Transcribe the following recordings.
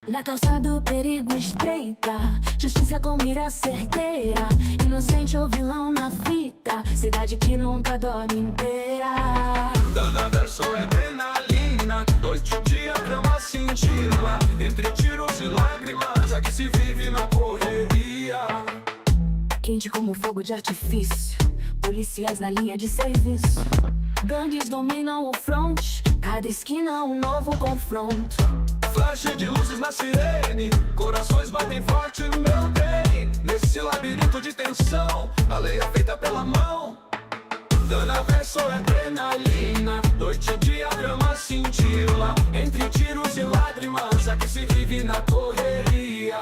Na calçada o perigo espreita, justiça com mira certeira, inocente ou vilão na fita, cidade que nunca dorme inteira. Cada verso é adrenalina, noite e dia drama cintila, entre tiros e lágrimas, aqui se vive na correria. Quente como fogo de artifício, policiais na linha de serviço, gangues dominam o front, cada esquina um novo confronto. Flash de luzes na sirene, corações batem forte no meu trem. Nesse labirinto de tensão, a lei é feita pela mão. Cada verso é adrenalina, noite e dia drama cintila, entre tiros e lágrimas, aqui se vive na correria.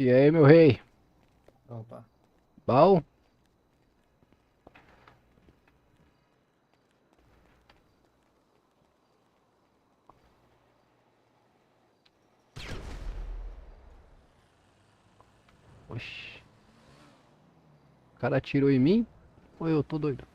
E aí, meu rei? Opa. Bom? Oxi. O cara atirou em mim? Ou eu tô doido?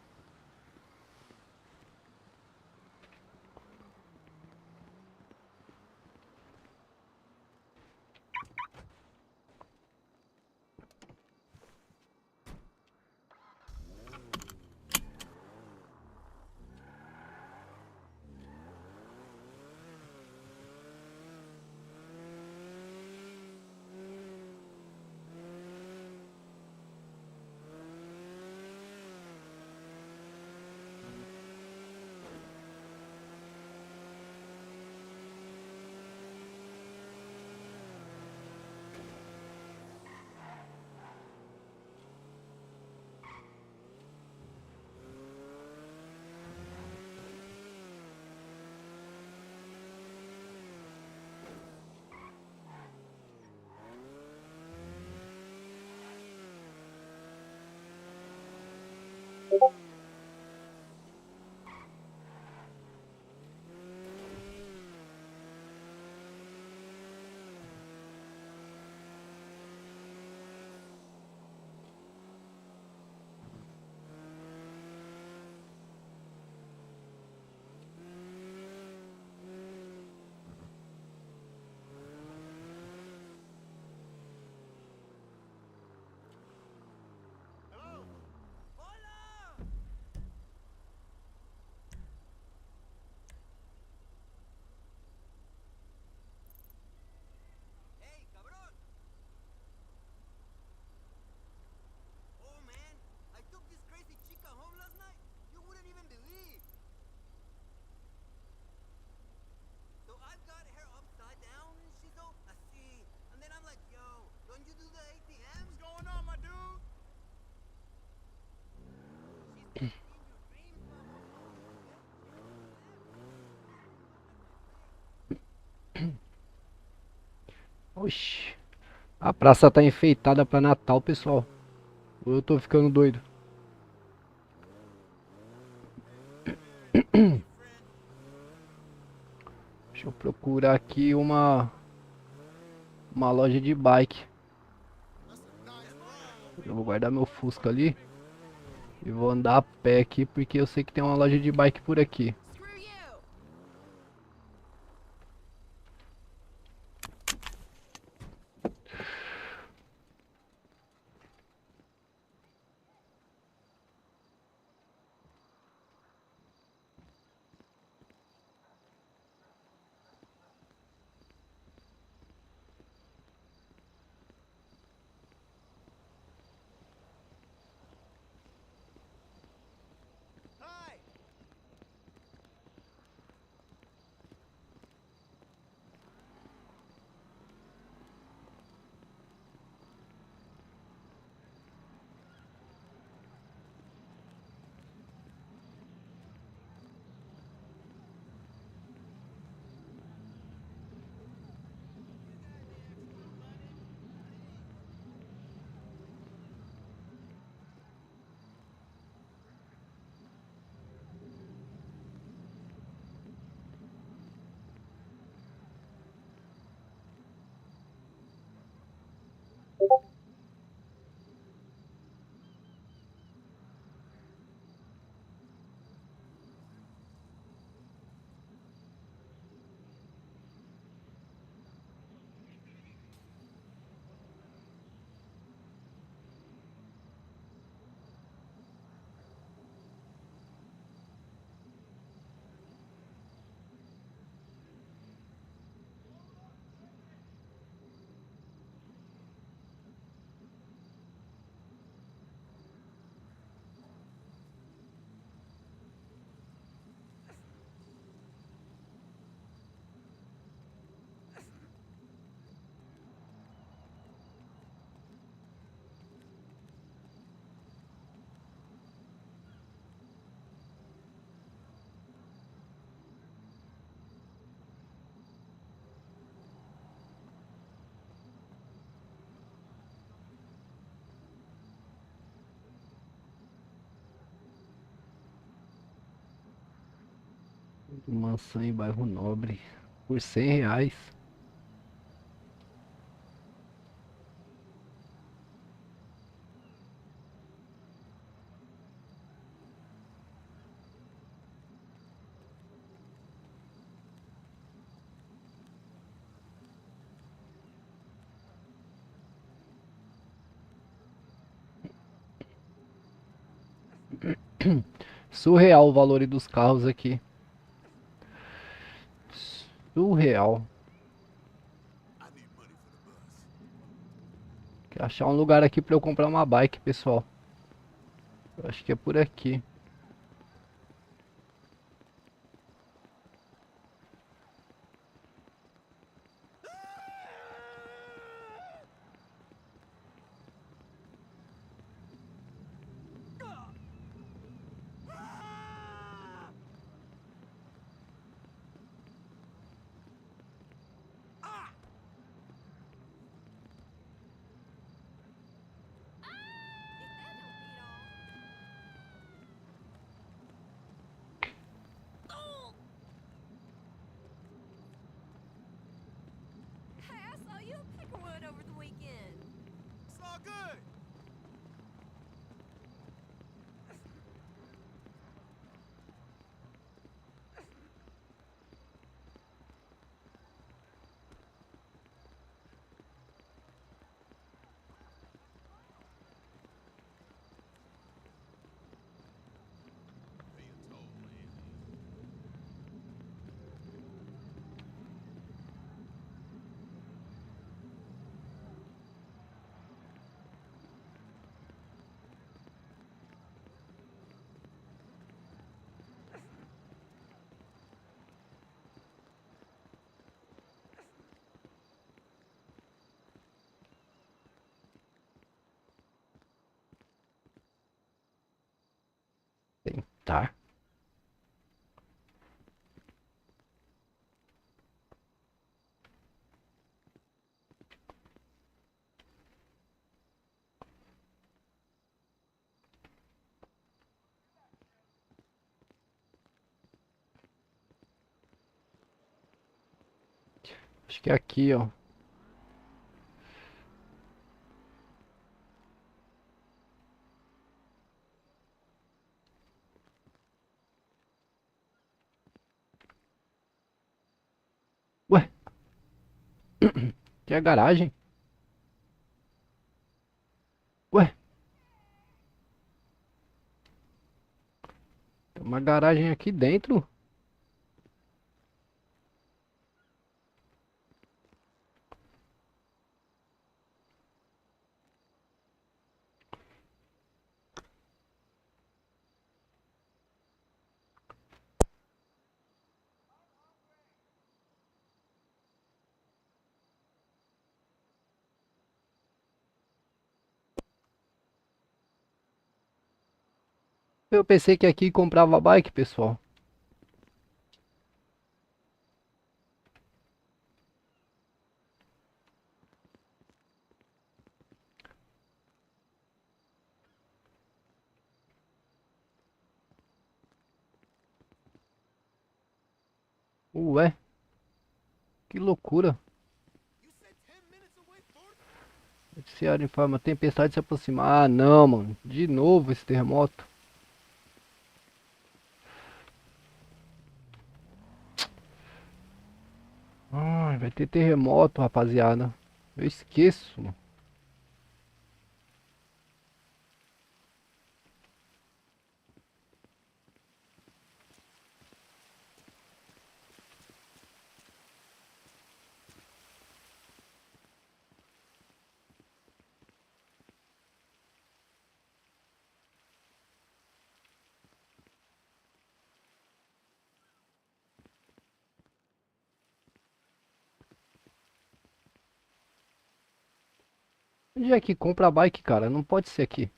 Oxi. A praça tá enfeitada pra Natal, pessoal. Ou eu tô ficando doido? Deixa eu procurar aqui uma loja de bike. Eu vou guardar meu Fusca ali e vou andar a pé aqui porque eu sei que tem uma loja de bike por aqui. Mansão em bairro Nobre por R$ 100. Surreal o valor dos carros aqui. Surreal. Quero achar um lugar aqui pra eu comprar uma bike, pessoal. Eu acho que é por aqui. Hey, I saw you at Pickerwood over the weekend. It's all good. Pay a toll, man. Tá. Acho que é aqui, ó. Ué, que é a garagem? Ué, tem uma garagem aqui dentro? Eu pensei que aqui comprava bike, pessoal. Ué, que loucura. You said 10 minutes away, 40? Noticiário informa, tempestade se aproximar. Ah, não, mano. De novo esse terremoto. Ai, vai ter terremoto, rapaziada. Eu esqueço, mano. Onde é que compra bike, cara? Não pode ser aqui.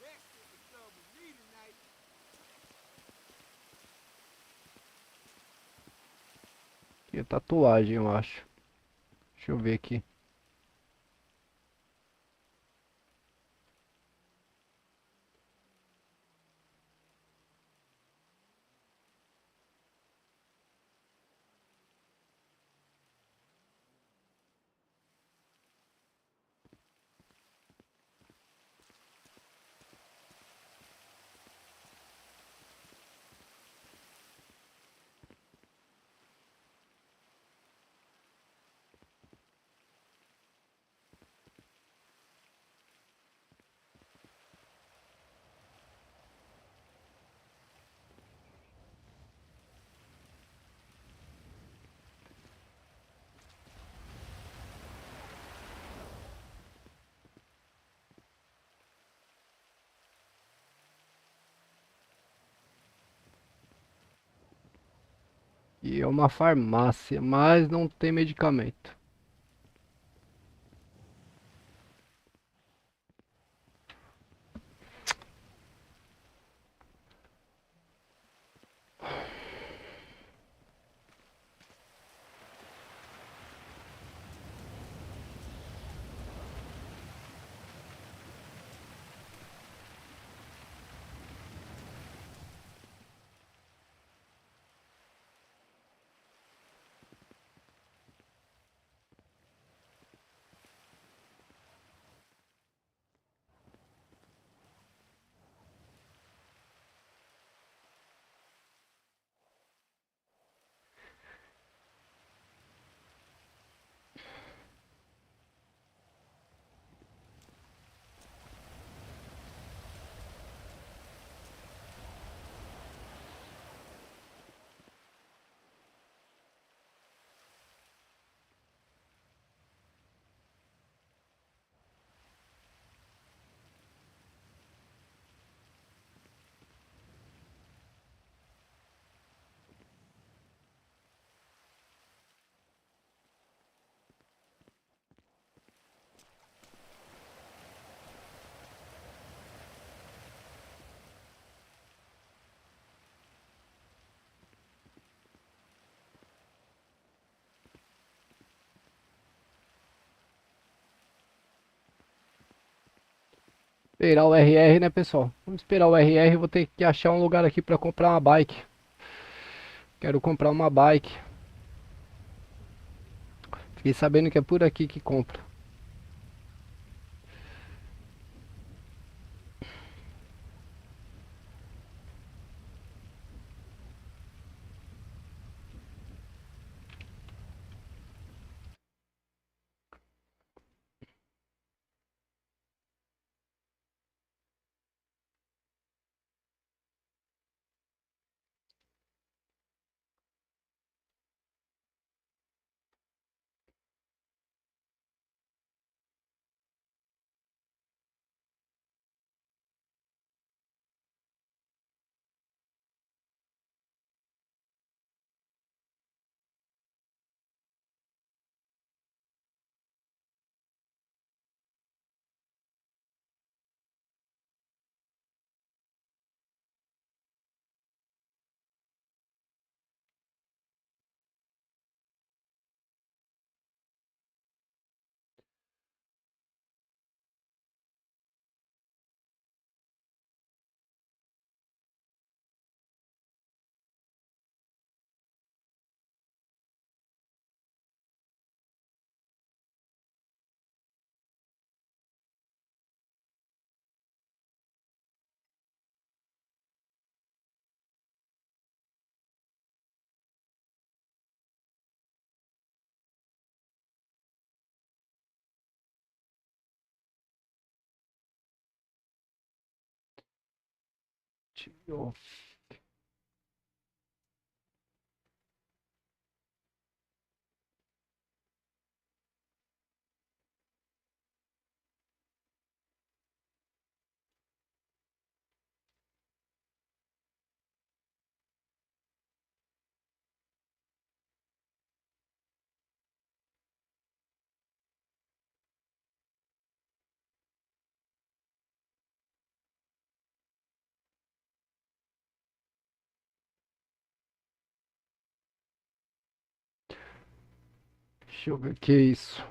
Best if the club with me tonight. Aqui é tatuagem, eu acho. Deixa eu ver aqui. E é uma farmácia, mas não tem medicamento. Esperar o RR, né, pessoal? Vamos esperar o RR. Vou ter que achar um lugar aqui pra comprar uma bike. Quero comprar uma bike. Fiquei sabendo que é por aqui que compra. Tio. Deixa eu ver o que é isso.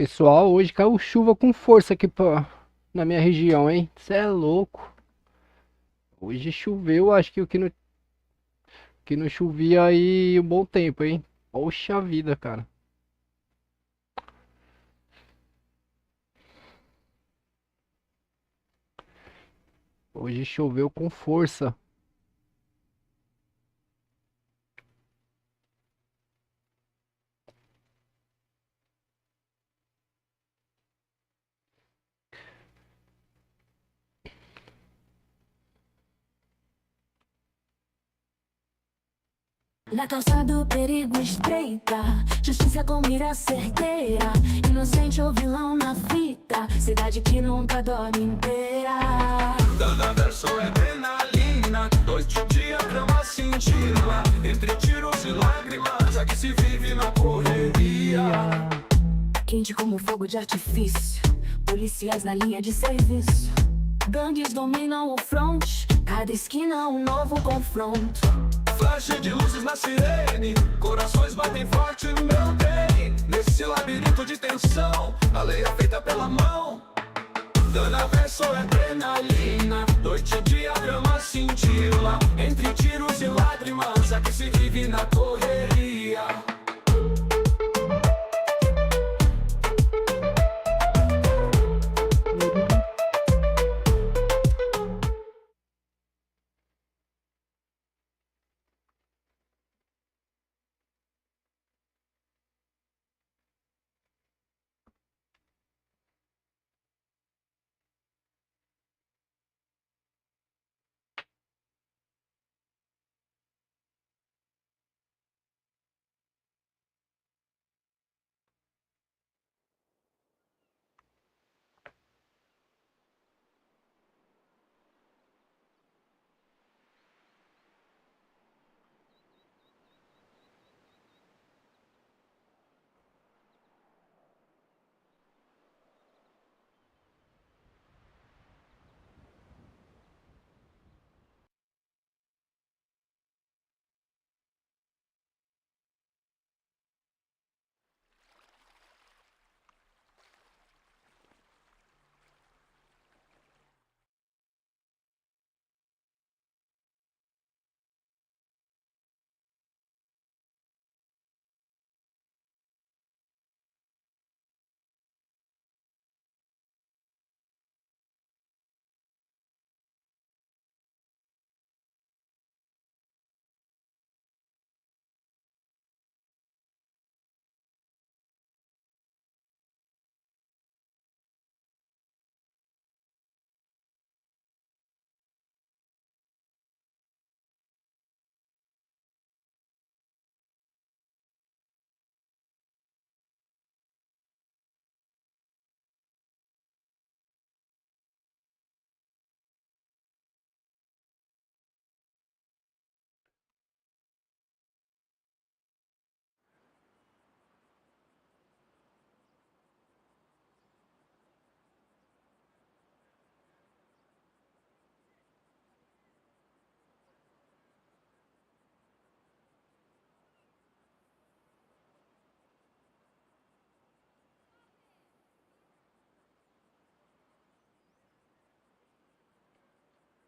Pessoal, hoje caiu chuva com força aqui na minha região, hein? Cê é louco. Hoje choveu, acho que que não chovia aí um bom tempo, hein? Poxa vida, cara. Hoje choveu com força. Na calçada o perigo estreita, justiça com mira certeira, inocente ou vilão na fita, cidade que nunca dorme inteira. Cada verso é adrenalina, noite e dia drama cintila. Entre tiros e lágrimas, aqui se vive na correria. Quente como fogo de artifício, policiais na linha de serviço. Gangues dominam o front, cada esquina um novo confronto. Flash de luzes na sirene, corações batem forte, meu bem. Nesse labirinto de tensão, a lei é feita pela mão. Dana verso é adrenalina, noite e dia drama cintila. Entre tiros e lágrimas, aqui se vive na correria.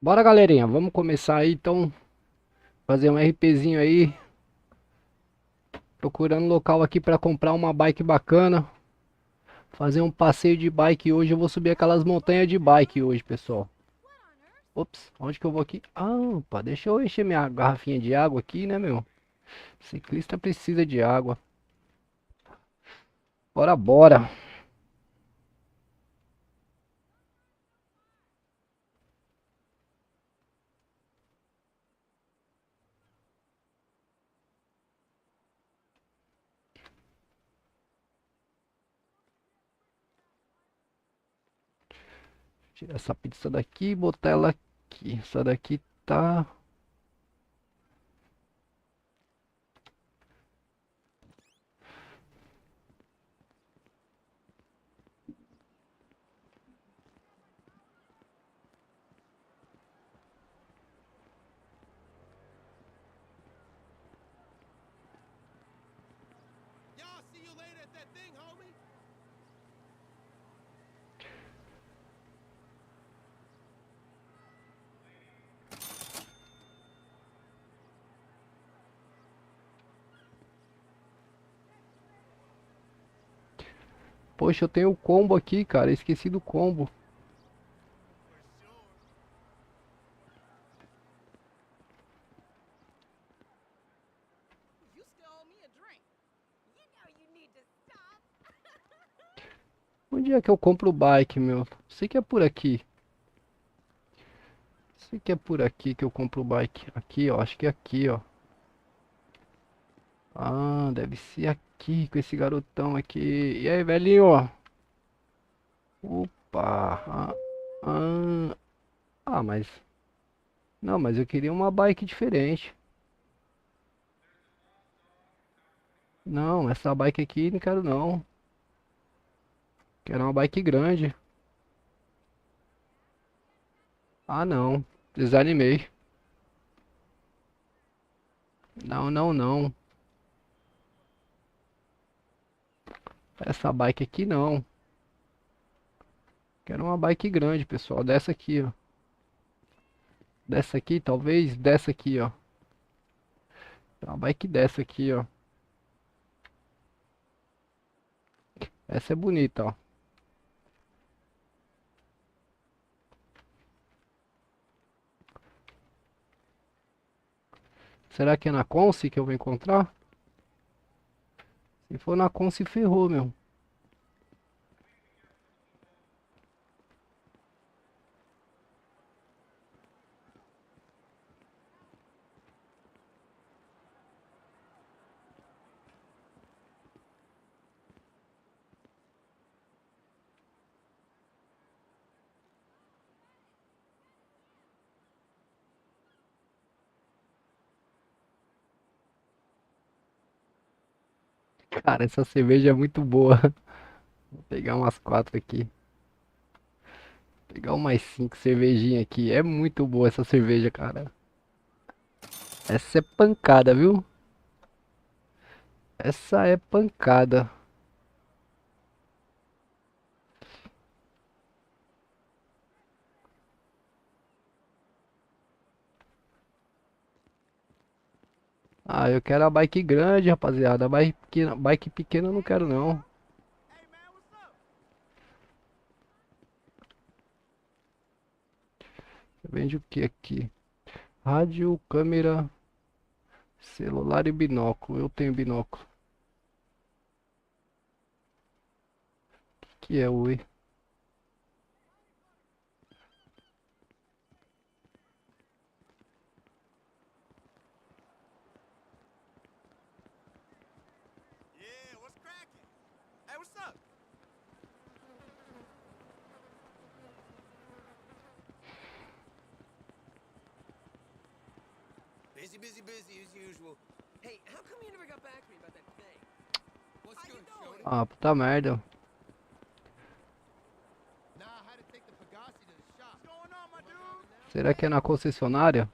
Bora, galerinha, vamos começar aí, então, fazer um RPzinho aí. Procurando local aqui pra comprar uma bike bacana. Fazer um passeio de bike hoje. Eu vou subir aquelas montanhas de bike hoje, pessoal. Ops, onde que eu vou aqui? Ah, opa, deixa eu encher minha garrafinha de água aqui, né, meu? Ciclista precisa de água. Bora, bora. Tirar essa pizza daqui e botar ela aqui. Essa daqui tá... Y'all see you later at that thing, homie? Poxa, eu tenho o combo aqui, cara. Esqueci do combo. You still owe me a drink. You know you need to stop. Onde é que eu compro o bike, meu? Sei que é por aqui. Sei que é por aqui que eu compro o bike. Aqui, ó. Acho que é aqui, ó. Ah, deve ser aqui com esse garotão aqui. E aí, velhinho? Opa. Ah, mas... Não, mas eu queria uma bike diferente. Não, essa bike aqui não quero não. Quero uma bike grande. Ah, não. Desanimei. Não, não, não. Essa bike aqui não. Quero uma bike grande, pessoal. Dessa aqui, ó. Dessa aqui, talvez. Dessa aqui, ó. Uma bike dessa aqui, ó. Essa é bonita, ó. Será que é na Conce que eu vou encontrar? Se for na Conce, ferrou, meu. Cara, essa cerveja é muito boa. Vou pegar umas quatro aqui. Pegar umas cinco cervejinhas aqui. É muito boa essa cerveja, cara. Essa é pancada, viu? Essa é pancada. Ah, eu quero a bike grande, rapaziada. Bike pequena eu não quero não. Hey man, what's up? Vende o que aqui? Rádio, câmera, celular e binóculo. Eu tenho binóculo. Que é o E? Yeah, what's cracking? Hey, what's up? Busy, busy, busy as usual. Hey, how come you never got back to me about that thing? What's How you good, doing? Shorty? Ah, puta merda. Nah, I had to take the Pagasi to the shop. What's going on, my dude? Será que é na concessionária?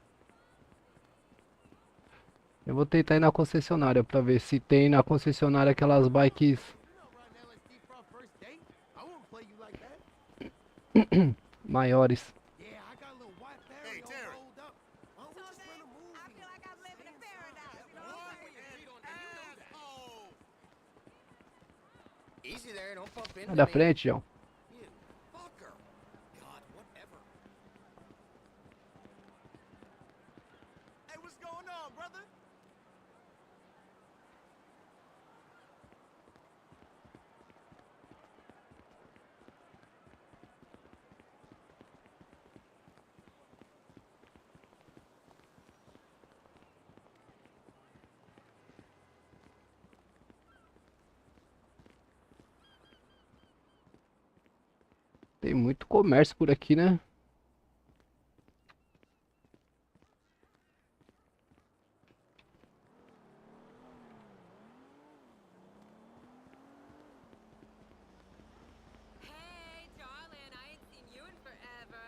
Eu vou tentar ir na concessionária pra ver se tem na concessionária aquelas bikes You know, riding LSD for our first date? I won't play you like that. maiores. Yeah, I got a little white Barry all rolled up. Why don't we So just then, run a movie? I feel like I'm living in paradise. You know what I'm saying? Easy there, don't bump into Sai da me. frente, João. You fucker. God, whatever. Hey, what's going on, brother? Tem muito comércio por aqui, né? Hey, darling, I ain't seen you in forever.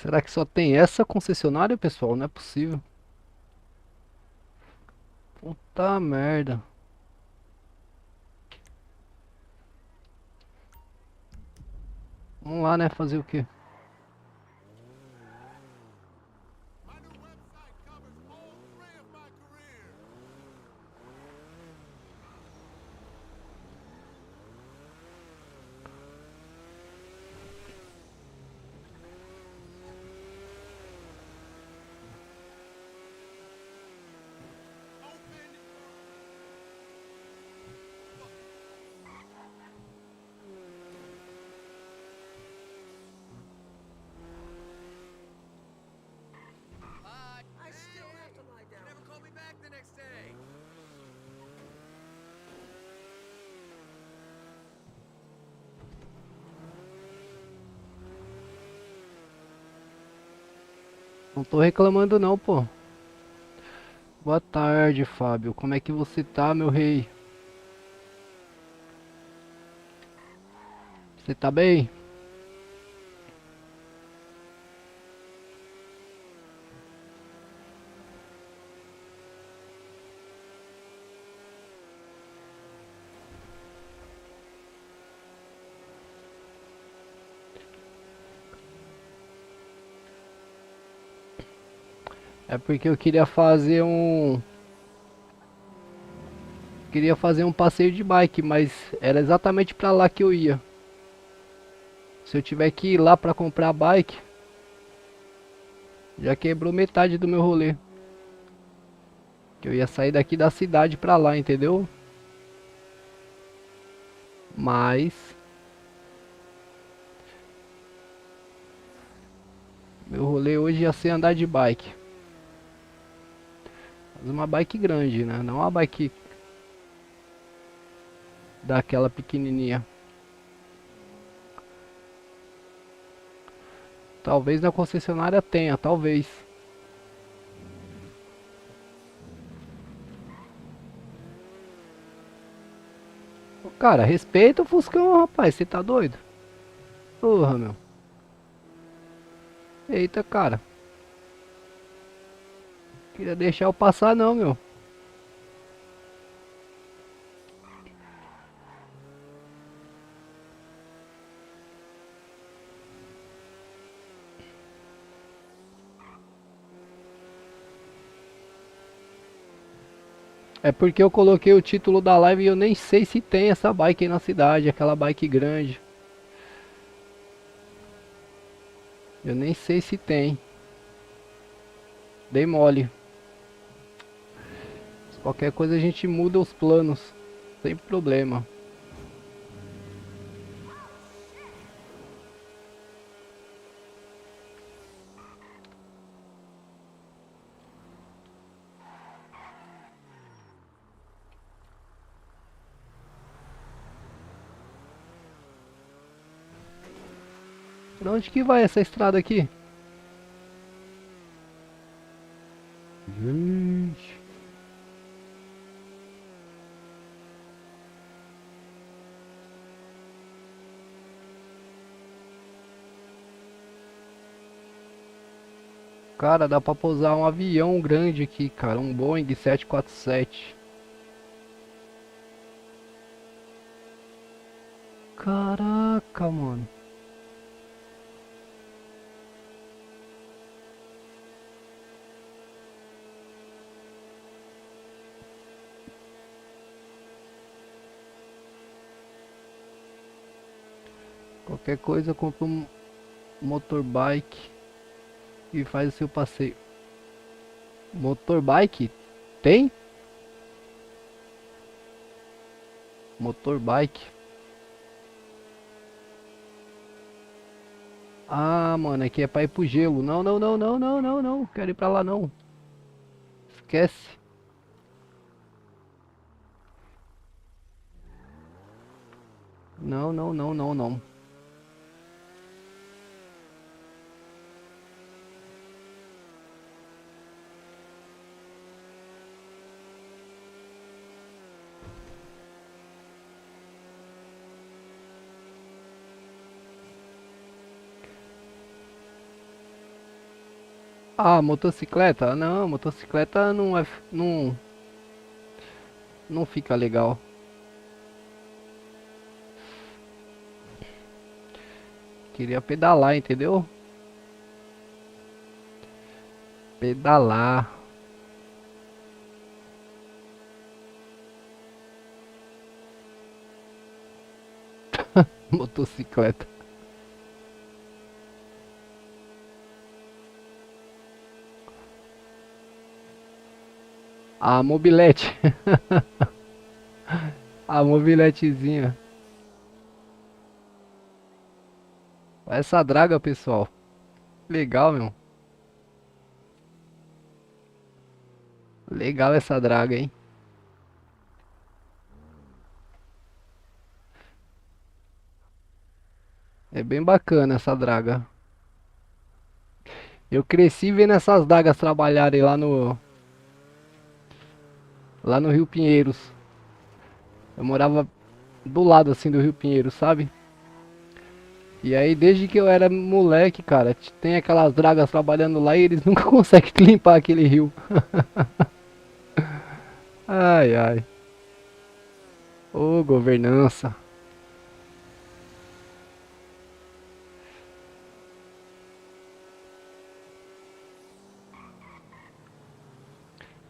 Será que só tem essa concessionária, pessoal? Não é possível. Puta merda. Vamos lá, né? Fazer o quê? My new website covers all three of my careers. Open. I still have to lie down. You never call me back the next day. Não tô reclamando não, pô. Boa tarde, Fábio. Como é que você tá, meu rei? Você tá bem? É porque eu queria fazer um passeio de bike, mas era exatamente pra lá que eu ia. Se eu tiver que ir lá pra comprar bike, já quebrou metade do meu rolê. Que eu ia sair daqui da cidade pra lá, entendeu? Mas meu rolê hoje ia ser andar de bike. Mas uma bike grande, né? Não uma bike daquela pequenininha. Talvez na concessionária tenha, talvez. Ô, cara, respeita o Fuscão, rapaz. Você tá doido? Porra, meu. Eita, cara. Queria deixar eu passar não, meu. É porque eu coloquei o título da live e eu nem sei se tem essa bike aí na cidade, aquela bike grande. Eu nem sei se tem. Dei mole. Qualquer coisa a gente muda os planos. Sem problema. Pra onde que vai essa estrada aqui? Gente. Cara, dá pra pousar um avião grande aqui, cara. Um Boeing 747. Caraca, mano. Qualquer coisa, compra um motorbike e faz o seu passeio. Motorbike? Tem? Motorbike? Ah, mano, aqui é pra ir pro gelo. Não, não, não, não, não, não, não. Quero ir pra lá não. Esquece. Não, não, não, não, não. Ah, motocicleta? Não, motocicleta não é. Não fica legal. Queria pedalar, entendeu? Pedalar. Motocicleta. A mobilete. A mobiletezinha. Essa draga, pessoal. Legal, meu. Legal essa draga, hein? É bem bacana essa draga. Eu cresci vendo essas dragas trabalharem lá no Rio Pinheiros. Eu morava do lado assim do Rio Pinheiros, sabe? E aí desde que eu era moleque, cara, tem aquelas dragas trabalhando lá e eles nunca conseguem limpar aquele rio. Ai, ai. Ô, governança.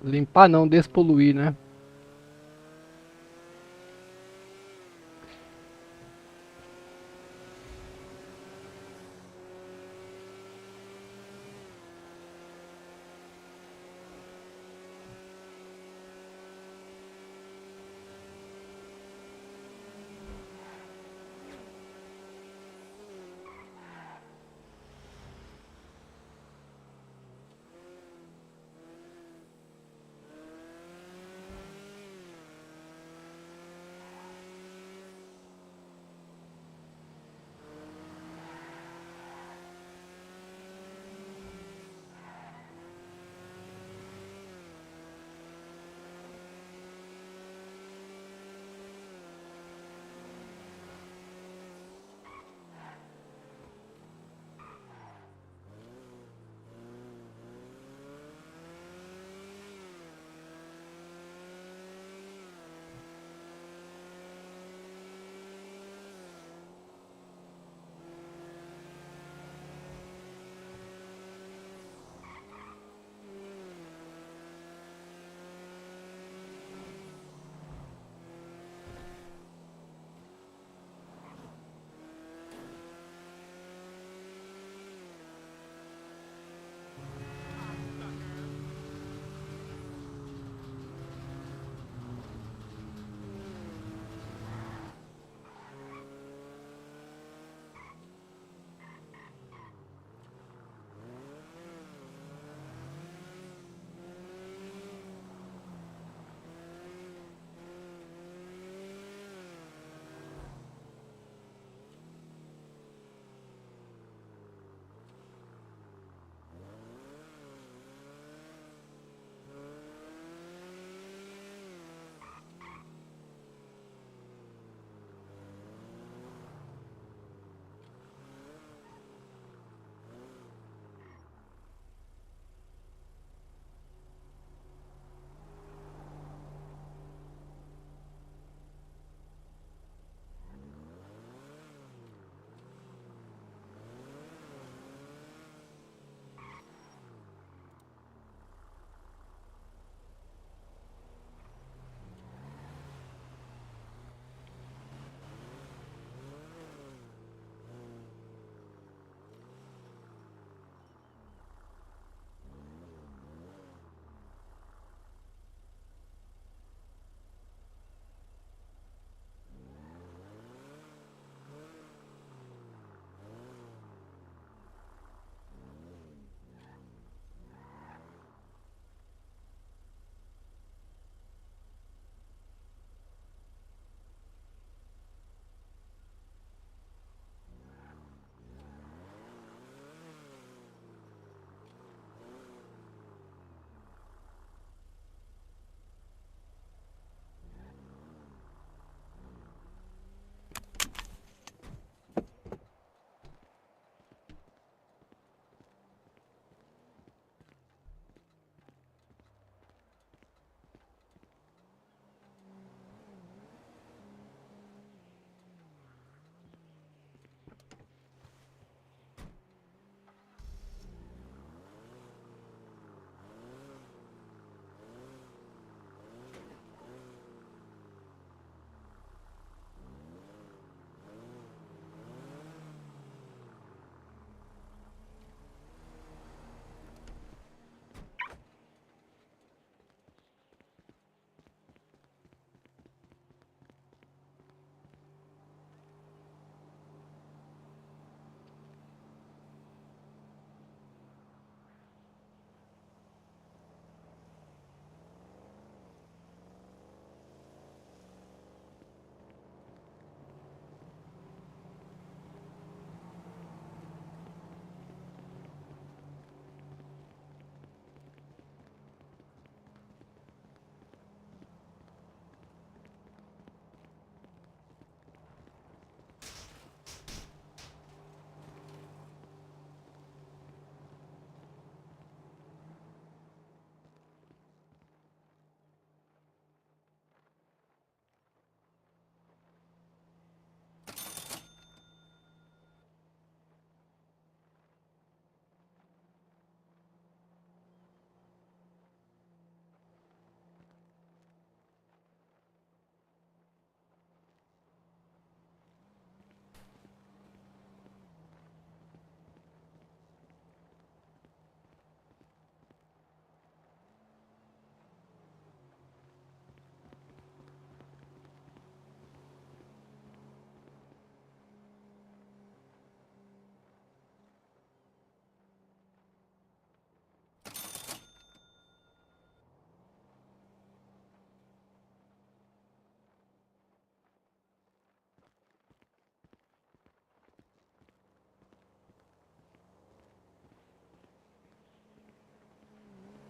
Limpar não, despoluir, né?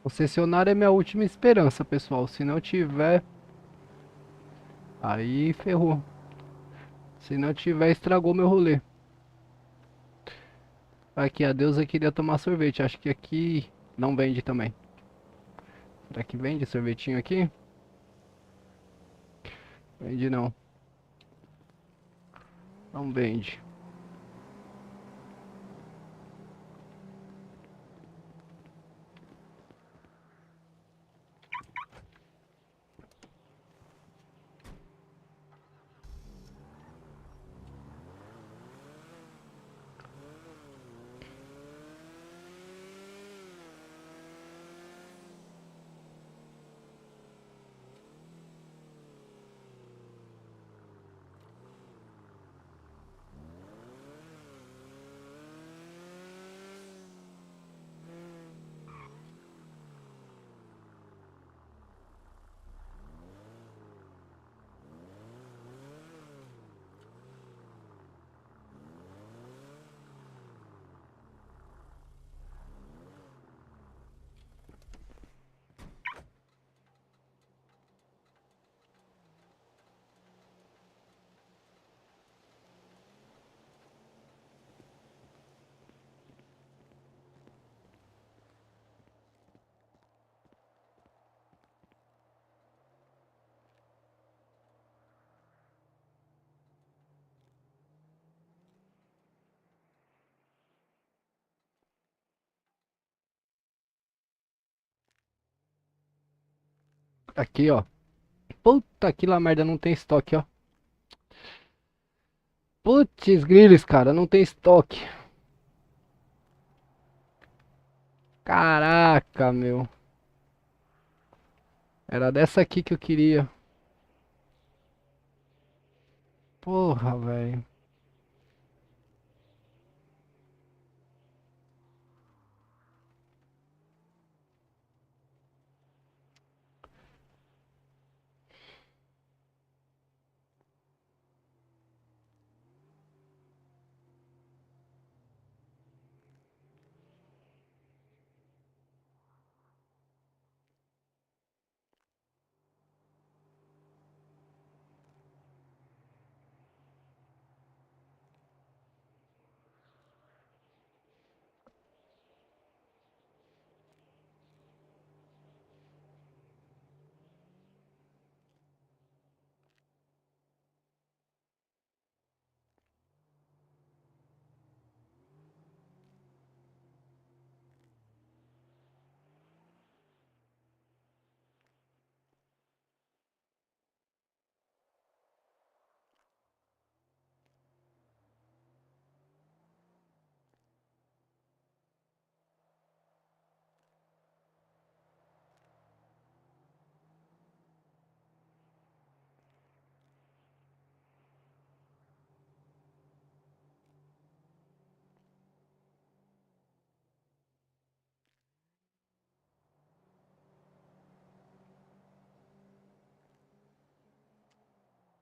Concessionária é minha última esperança, pessoal. Se não tiver, aí ferrou. Se não tiver, estragou meu rolê. Aqui, a deusa queria tomar sorvete. Acho que aqui não vende também. Será que vende sorvetinho aqui? Vende não. Não vende. Aqui, ó. Puta que lá merda, não tem estoque, ó. Putz, grilos, cara, não tem estoque. Caraca, meu. Era dessa aqui que eu queria. Porra, velho.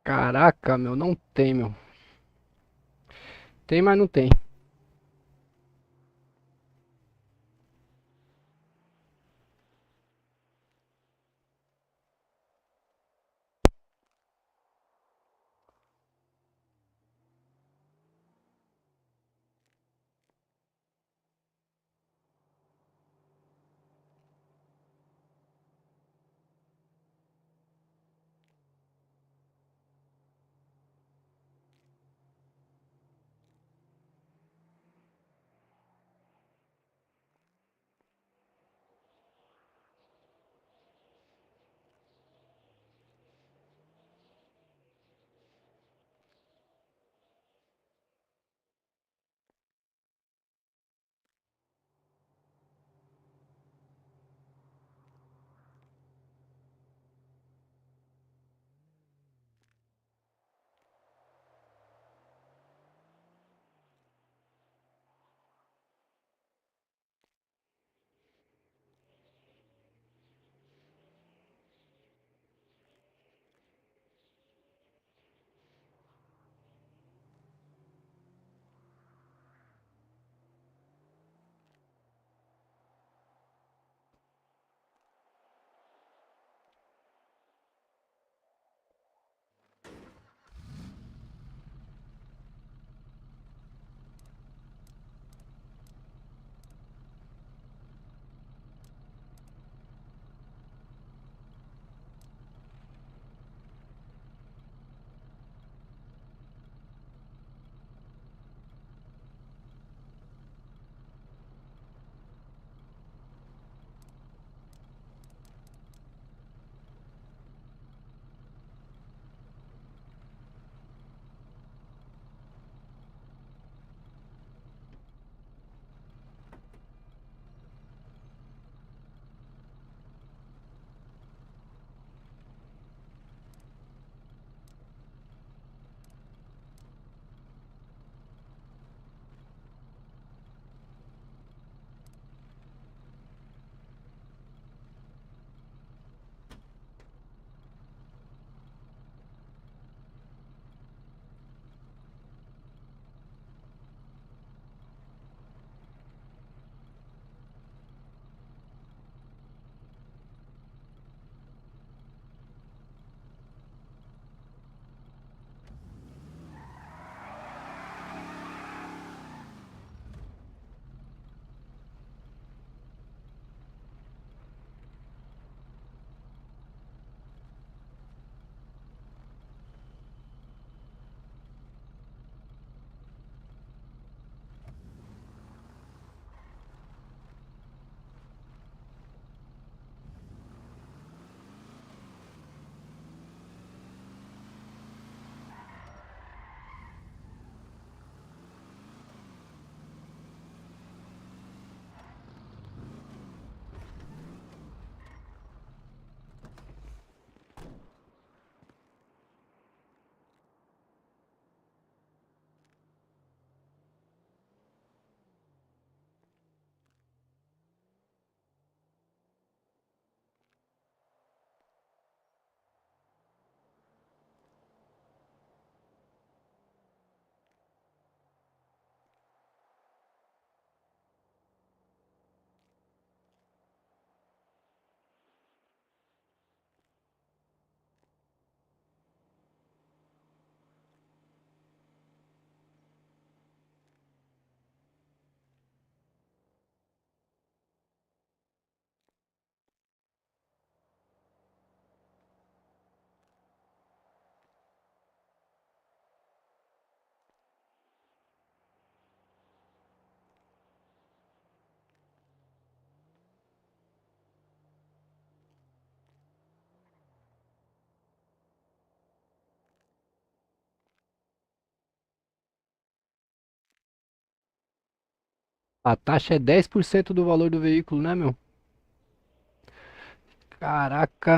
Caraca, meu, não tem, meu. Tem, mas não tem. A taxa é 10% do valor do veículo, né, meu? Caraca.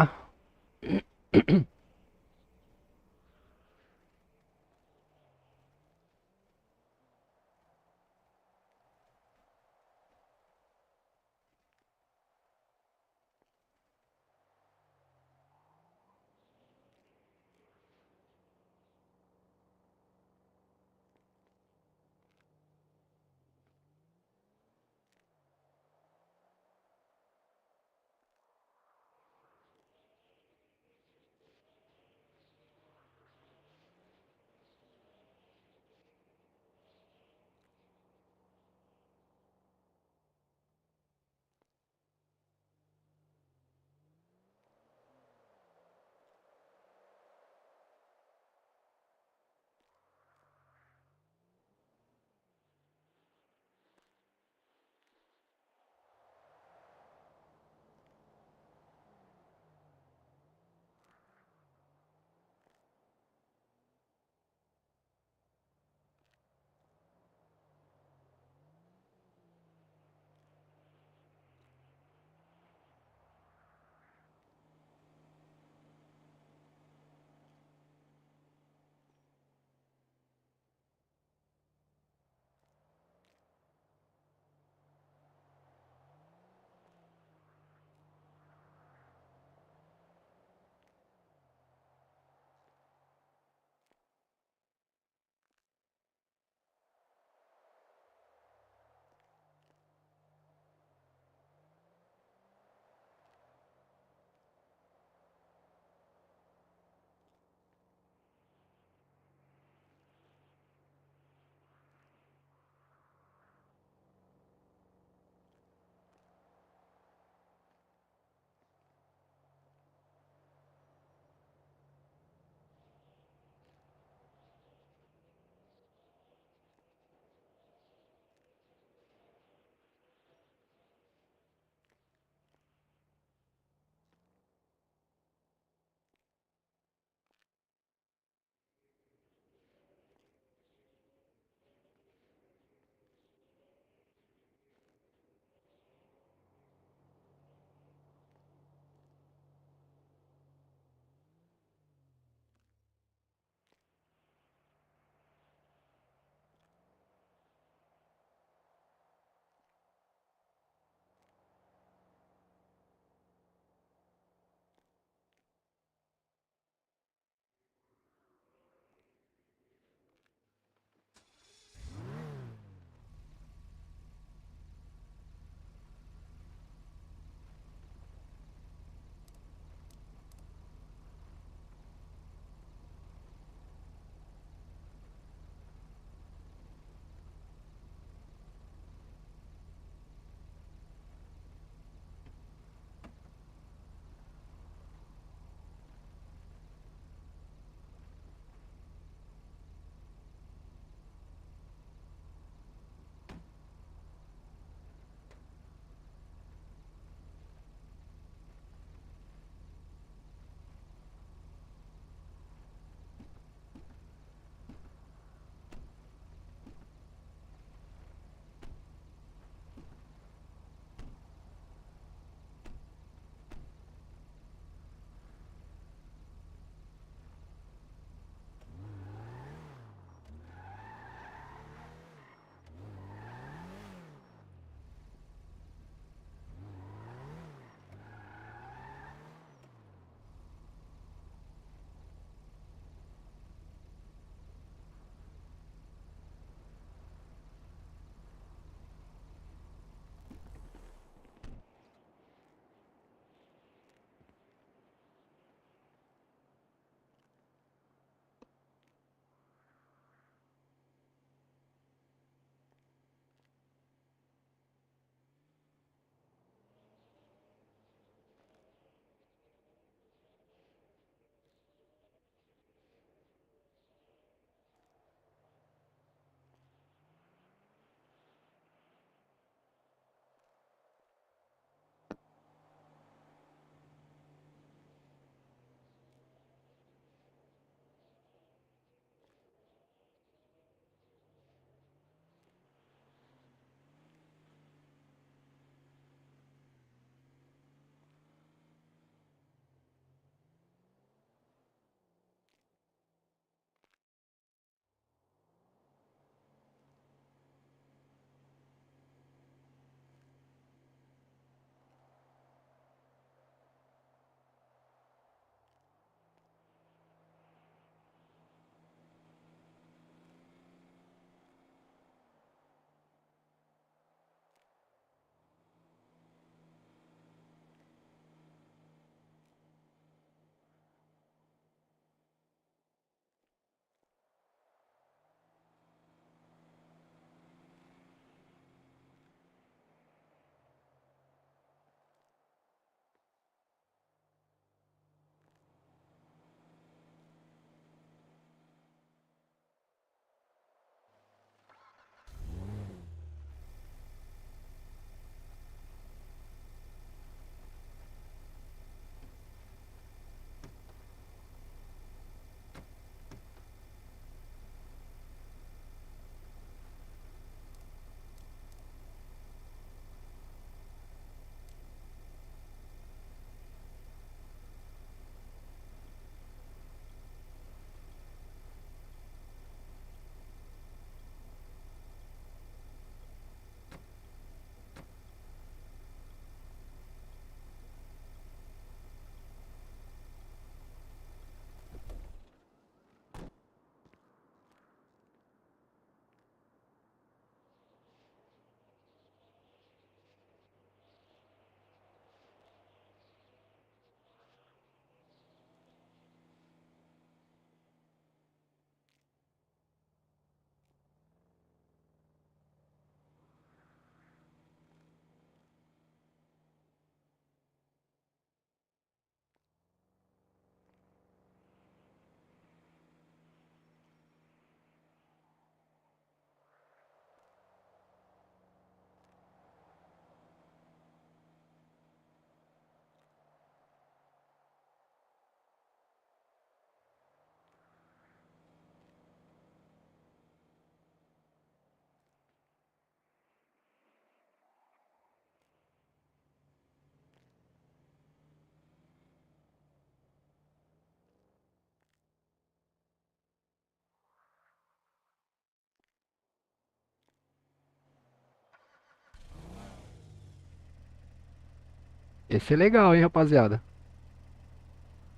Esse é legal, hein, rapaziada.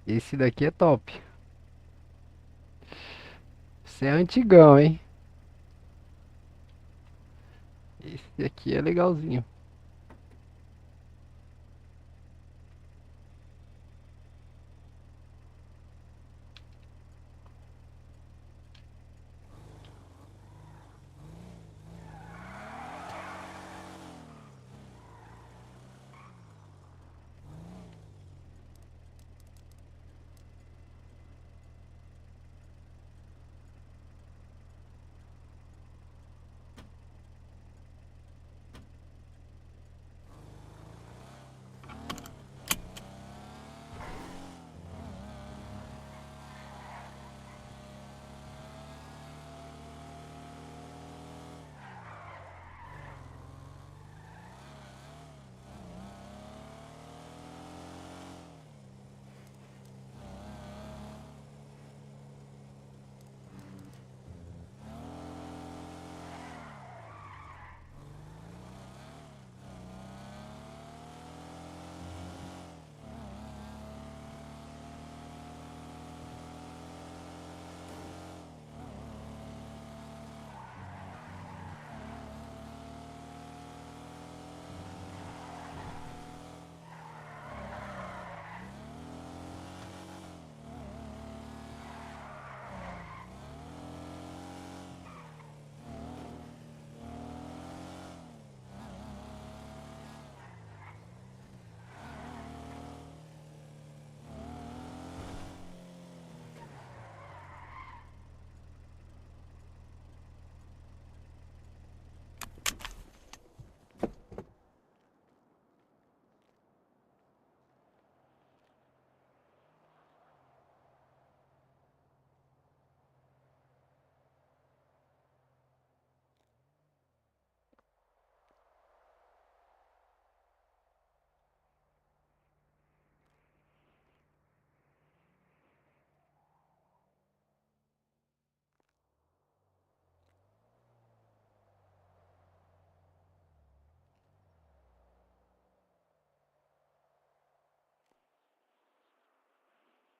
Esse daqui é top. Esse é antigão, hein. Esse aqui é legalzinho.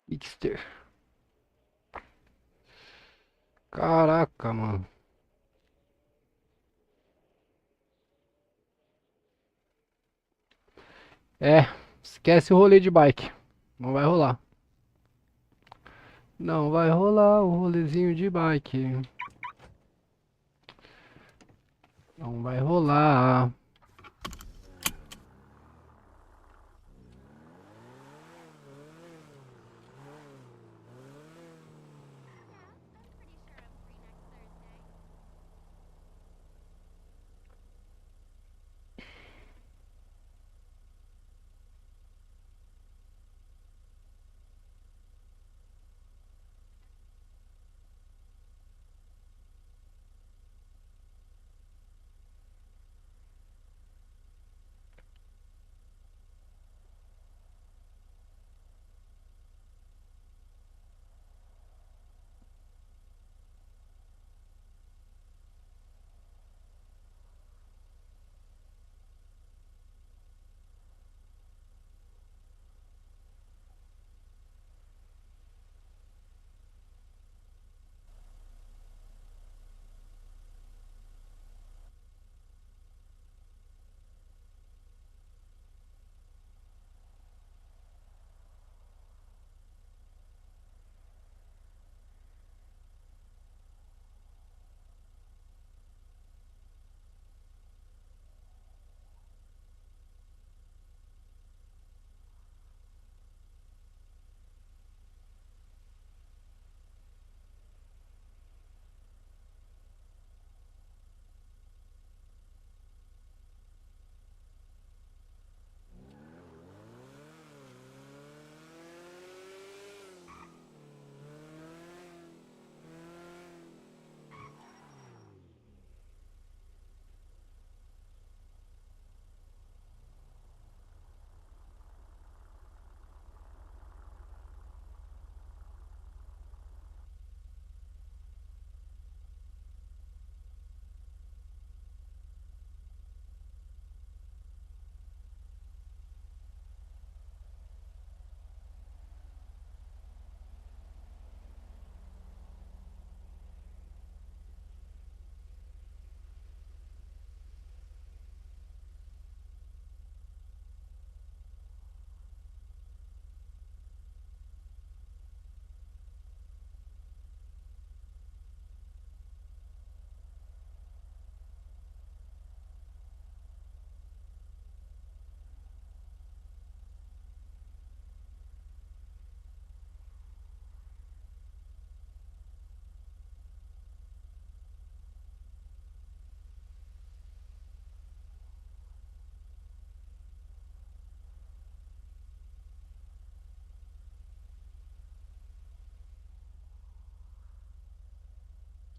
Hipster. Caraca, mano. É, esquece o rolê de bike. Não vai rolar. Não vai rolar o rolezinho de bike. Não vai rolar.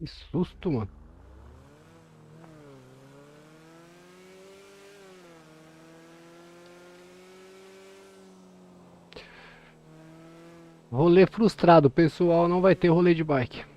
Que susto, mano. Rolê frustrado, o pessoal não vai ter rolê de bike.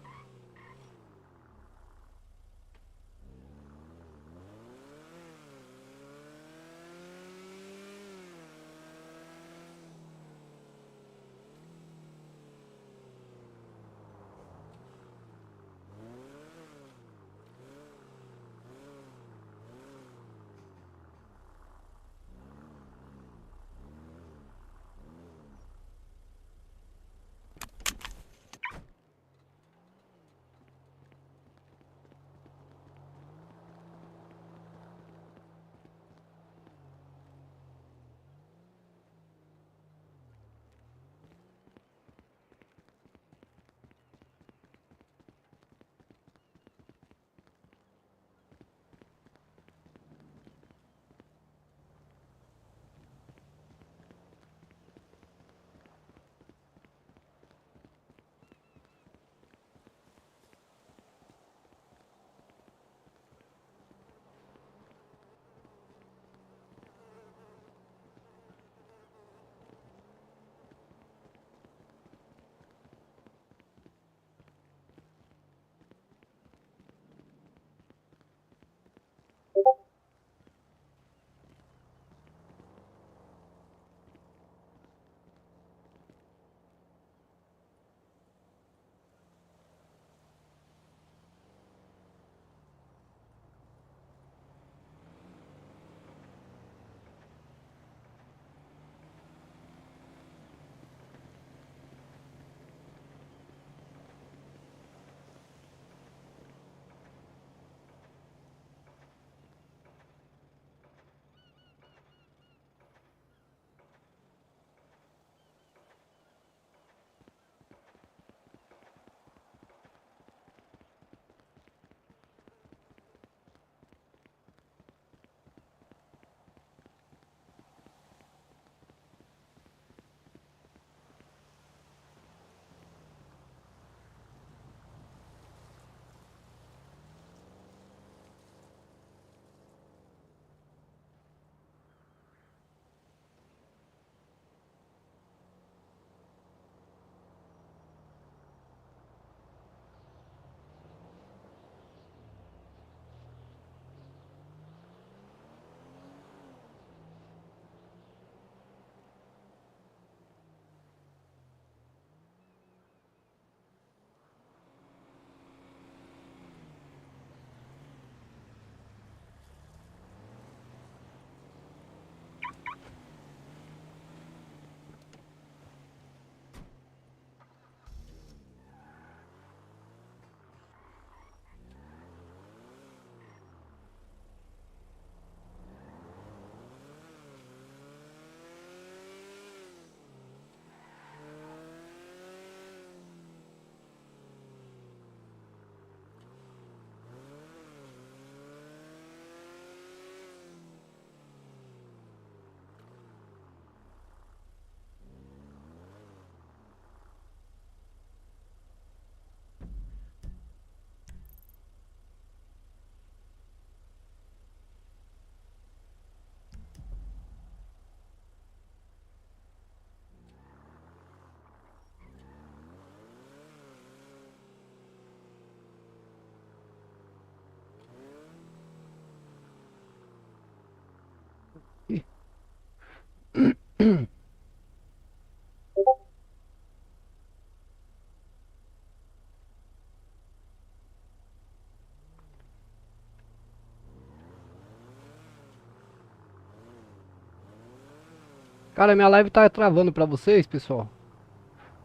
Cara, minha live tá travando pra vocês, pessoal.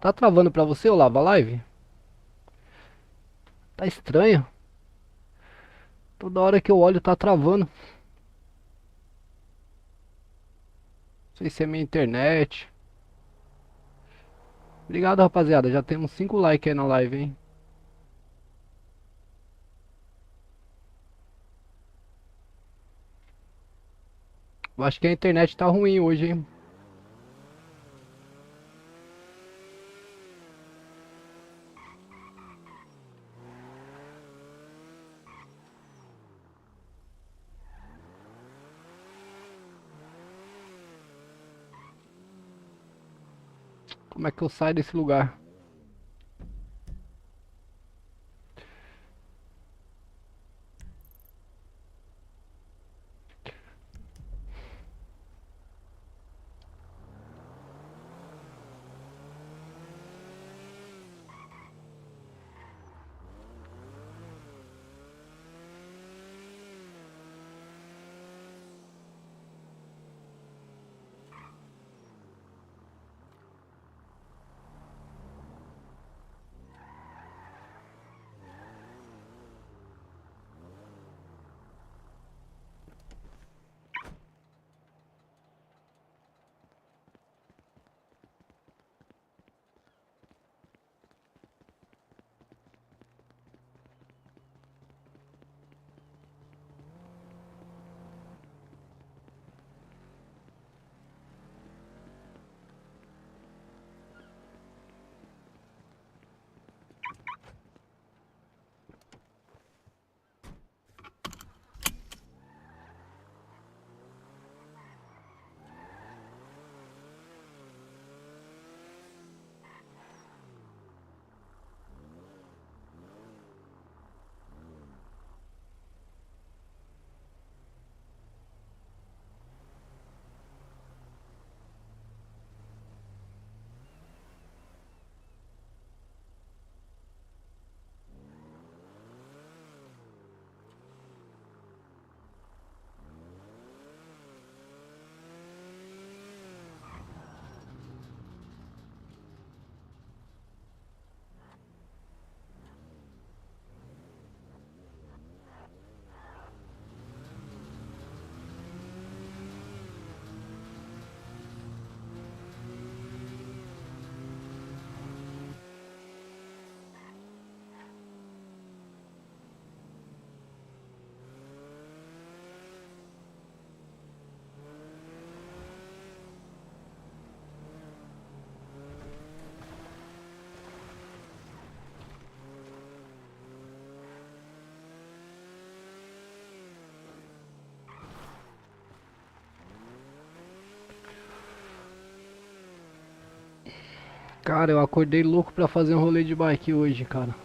Tá travando pra você, Olavo, a live? Tá estranho. Toda hora que eu olho tá travando. Não sei se é minha internet. Obrigado, rapaziada. Já temos 5 likes aí na live, hein? Eu acho que a internet tá ruim hoje, hein? Como é que eu saio desse lugar? Cara, eu acordei louco pra fazer um rolê de bike hoje, cara.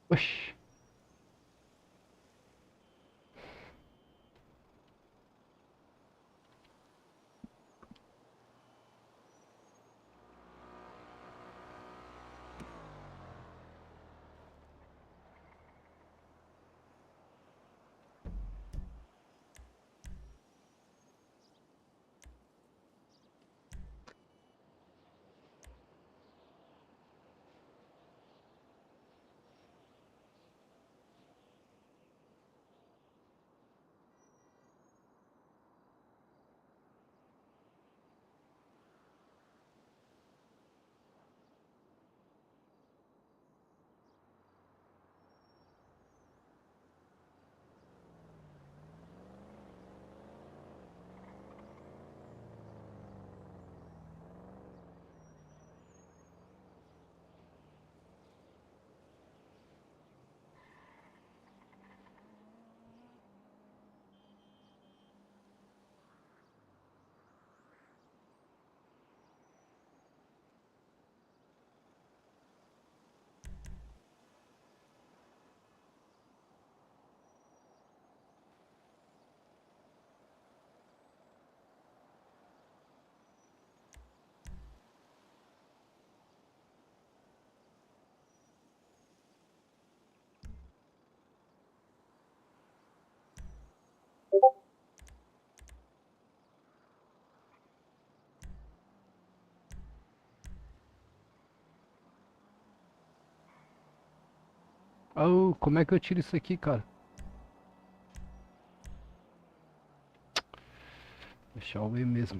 Oxi. Oh, como é que eu tiro isso aqui, cara? Deixa eu ver mesmo.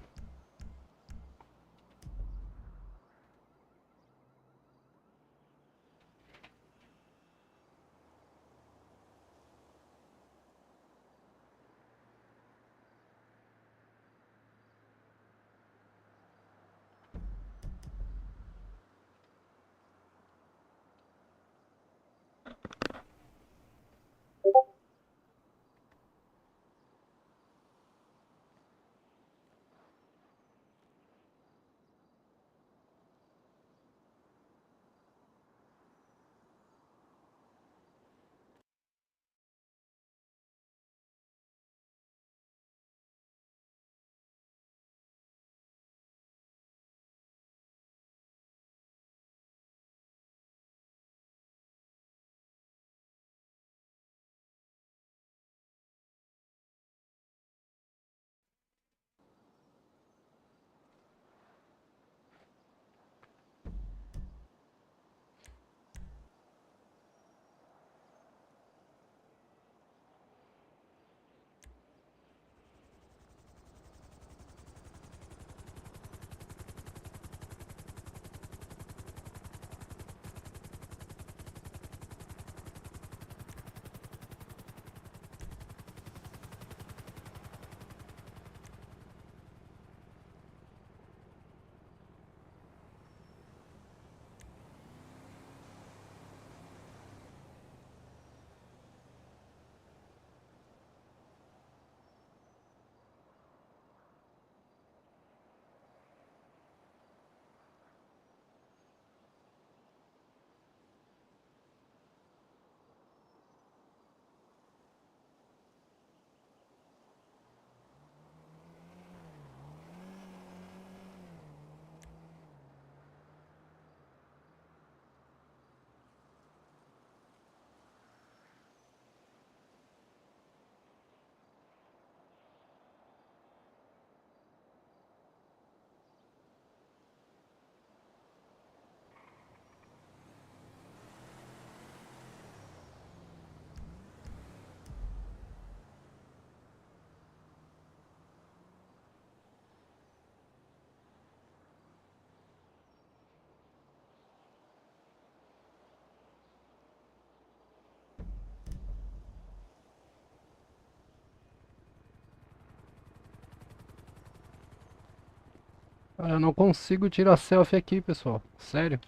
Cara, eu não consigo tirar selfie aqui, pessoal. Sério.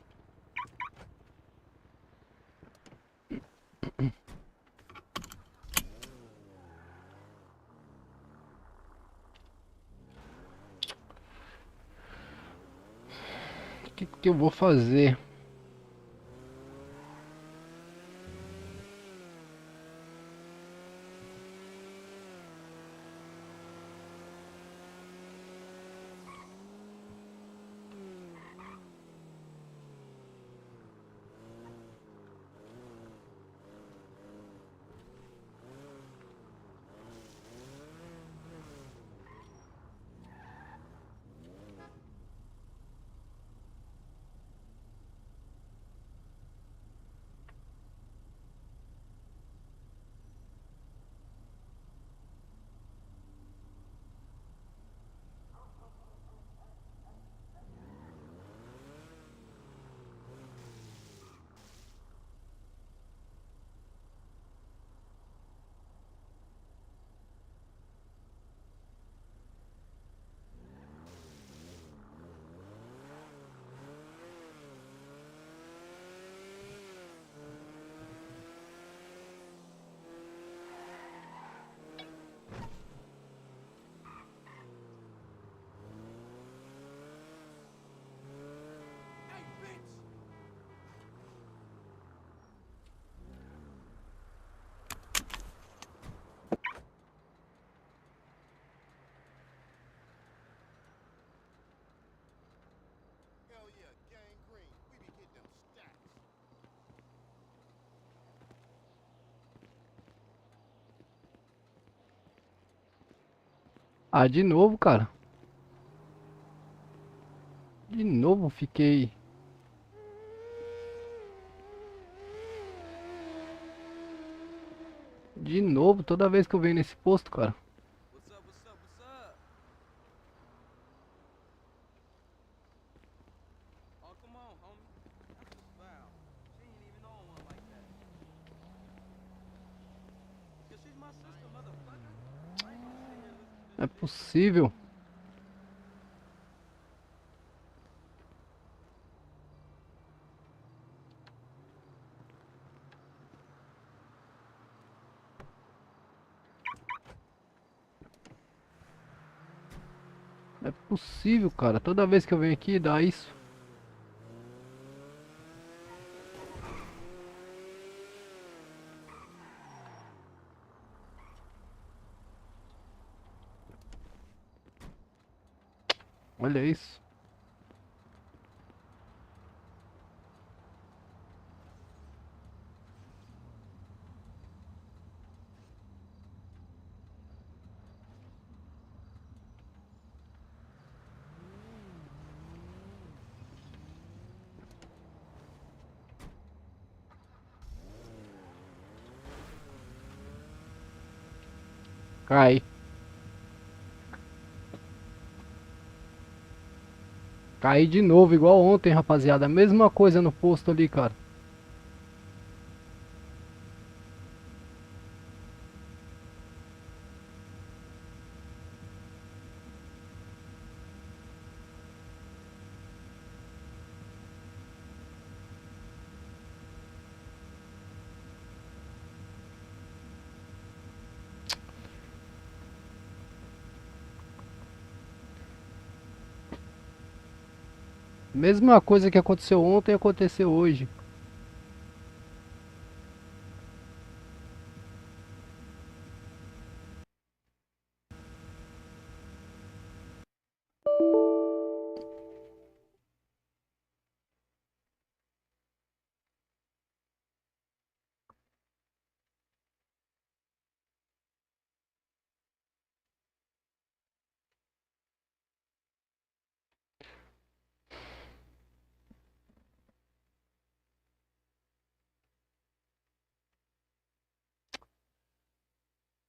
O que que eu vou fazer? Ah, de novo, cara. De novo fiquei. De novo, toda vez que eu venho nesse posto, cara. What's up, what's up, what's up? Oh, come on, homie. That's the foul. She ain't even on one like that. Cause she's my sister, motherfucker. I ain't gonna sit here and listen to Não é this shit. possível. Não é possível, cara. Toda vez que eu venho aqui dá isso. Olha isso. Cai. Caí de novo, igual ontem, rapaziada. Mesma coisa no posto ali, cara. Mesma coisa que aconteceu ontem, aconteceu hoje.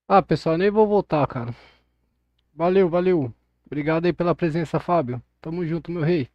Ah, pessoal, nem vou voltar, cara. Valeu, valeu. Obrigado aí pela presença, Fábio. Tamo junto, meu rei.